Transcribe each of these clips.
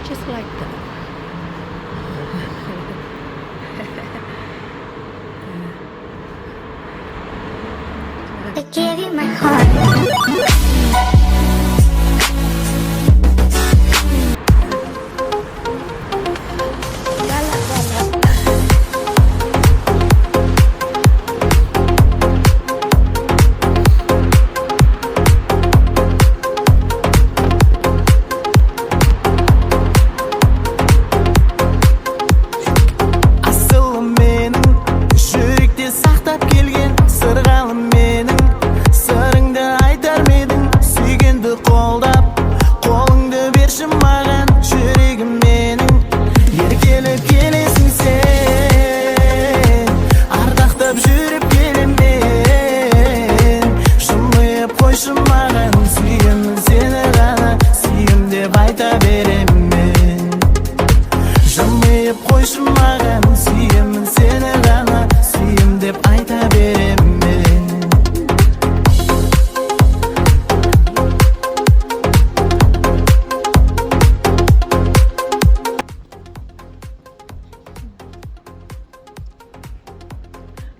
Just like that. I gave you my heart.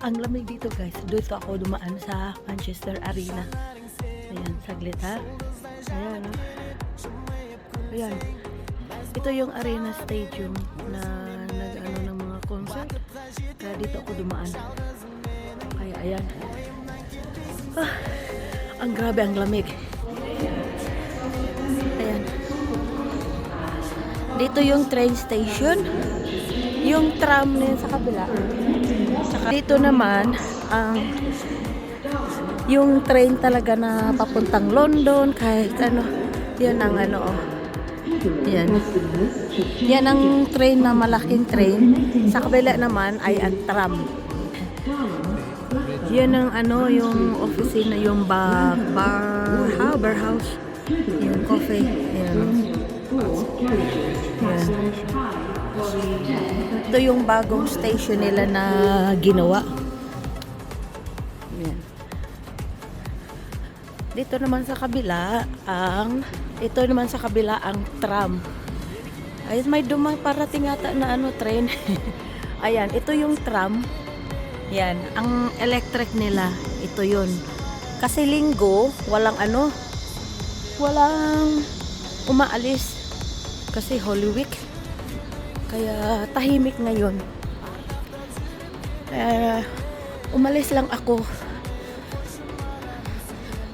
Ang lamig dito guys. Dito ako dumaan sa Manchester Arena. Ayan, saglit ha. Ayan. Ayan. Ito yung Arena Stadium na nag-ano ng mga concert. Kaya dito ako dumaan. Kaya ayan. Ang grabe ang lamig. Ayan. Dito yung train station. Yung tram na yun sa kabila. Dito naman ang yung train talaga na papuntang London, kahit ano. Yan ang ano, oh. Yan. Yan ang train na malaking train. Sa kabila naman ay ang tram. Yan ang ano, yung opisina, yung bar house. Yung coffee. Yan. Yan. Ito yung bagong station nila na ginawa. Yan. Dito naman sa kabila ang tram. Ay, may parating ata na ano, train. Ayan, ito yung tram. Yan, ang electric nila, ito yun. Kasi linggo, walang umaalis. Kasi Holy Week. Kaya tahimik ngayon. Umalis lang ako.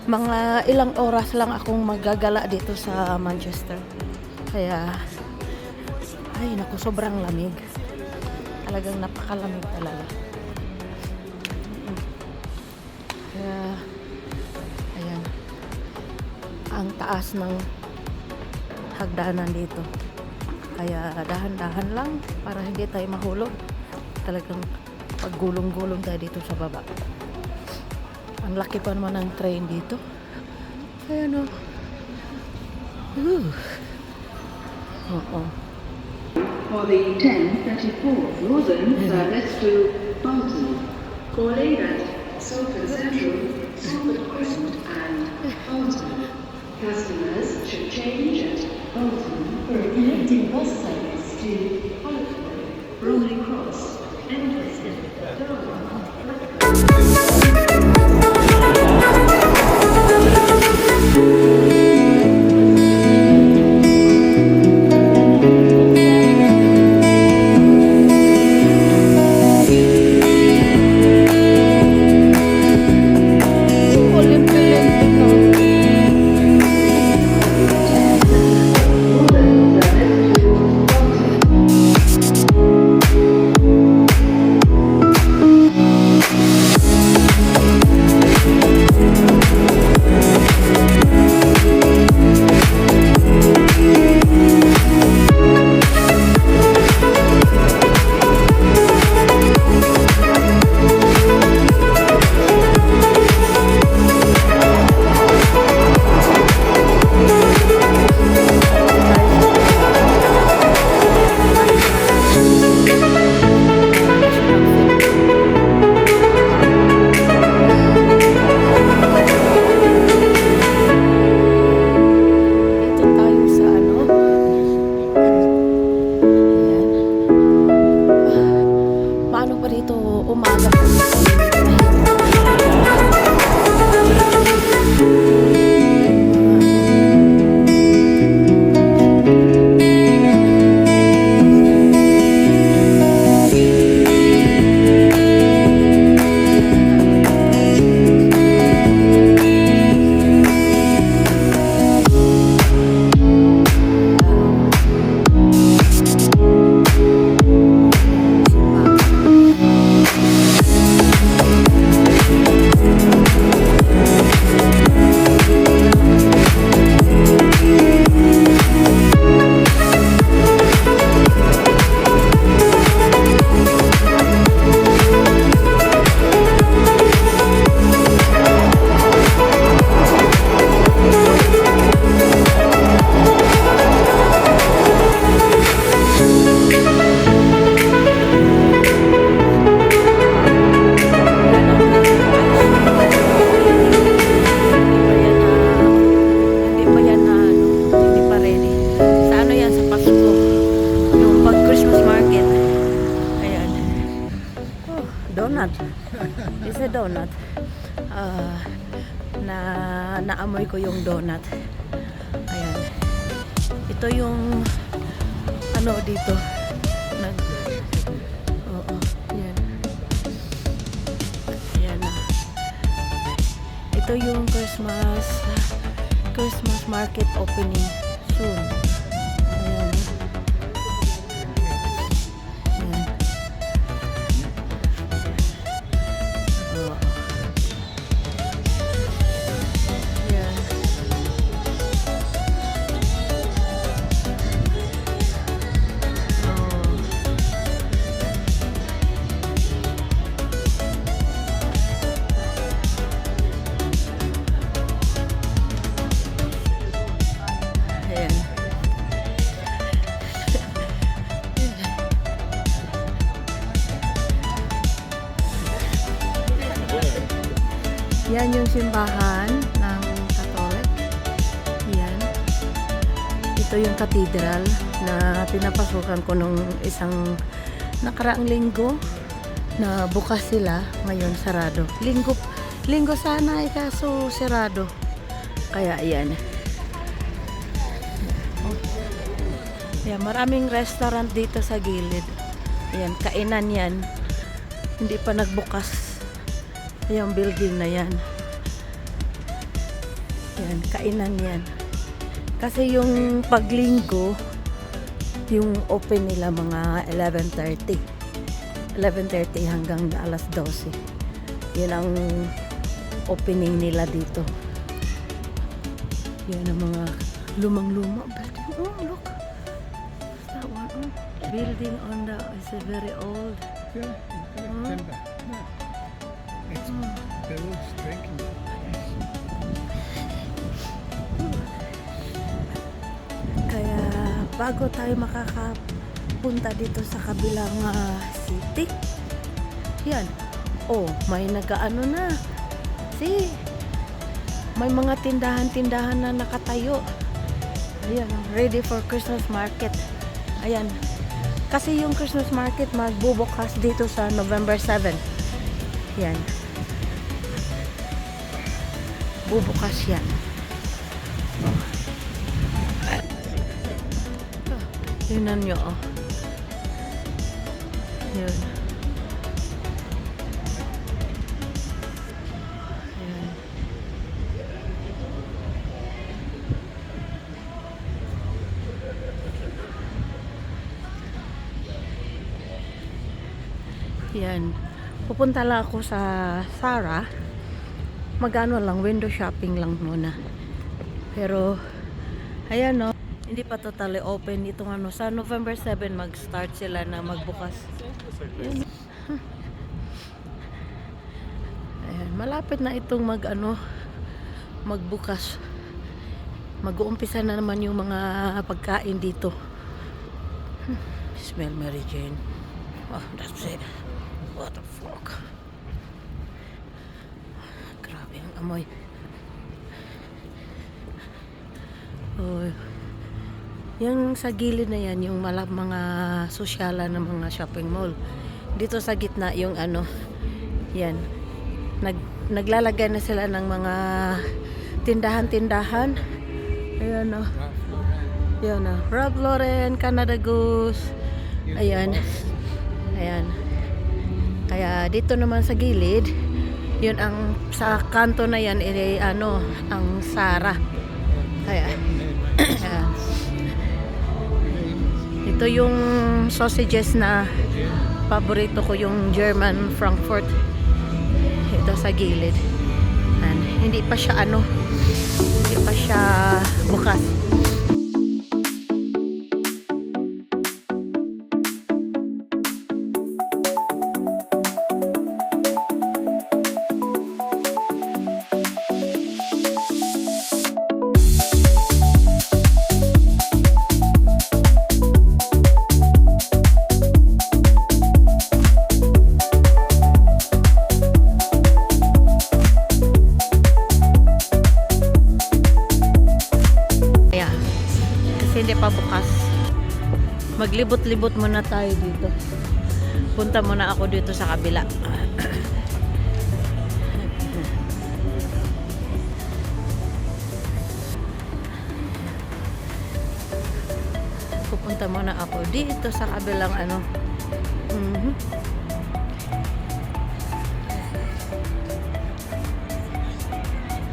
Mga ilang oras lang akong magagala dito sa Manchester. Kaya ay naku, sobrang lamig. Talagang napakalamig talaga. Kaya ayan. Ang taas ng hagdanan dito. Kaya dahan-dahan lang para hindi tayo mahulog. Talagang paggulong-gulong tayo dito sa baba. Ang laki pa naman ng train dito. Kaya no. For the 10:34 Northern service to Bolton, calling at Salford Central, Salford Crescent and Bolton. Customers should change at Bolton for a connecting bus service to Hollywood, Rolling Cross, Enfield, Darwin. naamoy ko yung donut. Ayan. Ito yung ano dito. Oo. Ayan. Ayan na. Ito yung Christmas market opening soon. Ayan. Ayan. Oo. Ayan. Oo. Ayan. Yan yung simbahan ng Katolik. Yan. Ito yung cathedral na pinapasukan ko nung isang nakaraang linggo na bukas sila, ngayon sarado. Linggo sana kaso sarado. Kaya yan. Yan, maraming restaurant dito sa gilid. Yan, kainan yan. Hindi pa nagbukas yung building na yan. Yan, kainan yan. Kasi yung paglinggo, yung open nila mga 11:30 hanggang alas 12. Yan ang opening nila dito. Yan ang mga lumang-luma building. Oh, look. That one. Oh. Building on the is very old. Yeah, timber. Yeah. It's built drinking. Kaya bago tayo makakapunta dito sa kabilang city, yan. Oh, may nagaano na. See, may mga tindahan-tindahan na nakatayo. Ayan, ready for Christmas market. Ayan. Kasi yung Christmas market magbubukas dito sa November 7. Yan. Bubukas yan. Tingnan nyo, oh. Yun. Ayan. Yan. Pupunta lang ako sa Zara. Magano lang, window shopping lang muna. Pero, ayan, no. Hindi pa totally open itong ano. Sa November 7 mag-start sila na magbukas. Ayan. Ayan. Malapit na itong magbukas. Mag-uumpisa na naman yung mga pagkain dito. Smell Mary Jane. Oh, that's it. What the fuck? Grabe ang amoy. Oh. Yung sa gilid na yan, yung mga sosyala ng mga shopping mall. Dito sa gitna yung ano, yan. Naglalagay na sila ng mga tindahan-tindahan. Ayan o. Ayan o. Ralph Lauren, Canada Goose. Ayan. Ayan. Kaya dito naman sa gilid, yun ang sa kanto na yan ang Zara. Kaya ito yung sausages na paborito ko, yung German Frankfurt. Ito sa gilid. And hindi pa siya bukas. Hindi pa bukas. Maglibot-libot muna tayo dito. Punta muna ako dito sa kabila. Punta muna ako dito sa kabilang ano. Mhm.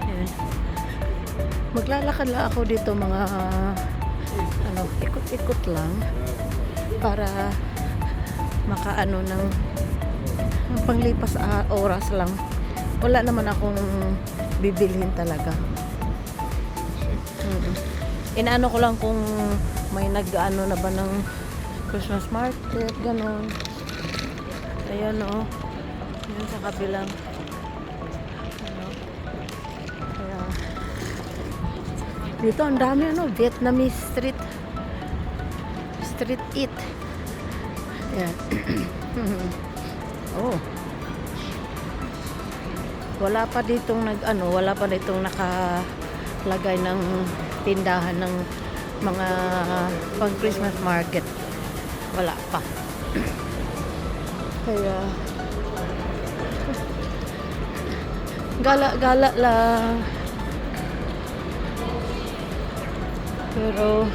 Yan. Maglalakad lang ako dito mga ano, ikot-ikot lang para makaano ng panglipas oras lang. Wala naman akong bibilhin talaga. Inaano ko lang kung may nag-ano na ba ng Christmas market, ganon. Ayan o. Yan sa kabilang. Ano. Kaya, dito ang dami ano, Vietnamese street. Street eat. Ayan. Oh. Wala pa ditong wala pa ditong nakalagay ng tindahan ng mga pang Christmas market. Wala pa. Kaya gala-gala lang. Pero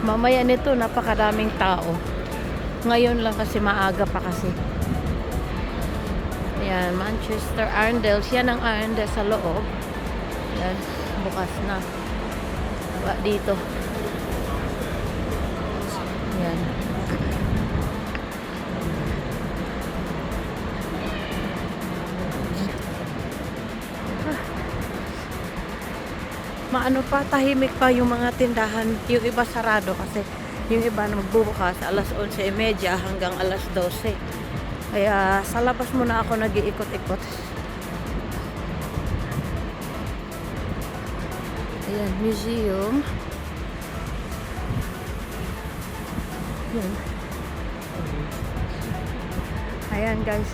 mamaya nito napakadaming tao. Ngayon lang kasi maaga pa kasi. Ayan, Manchester Arndale. Yan ang Arndale sa loob. Yan, bukas na. Dito. Yan. Maano pa, tahimik pa yung mga tindahan. Yung iba sarado kasi yung iba na magbubukas alas 11:30 hanggang alas 12. Kaya sa labas muna ako nag-iikot-ikot. Ayan, museum. Ayan. Ayan guys.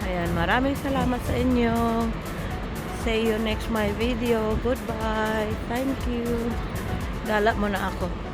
Ayan, maraming salamat sa inyo. See you next my video. Goodbye. Thank you. Gala muna ako.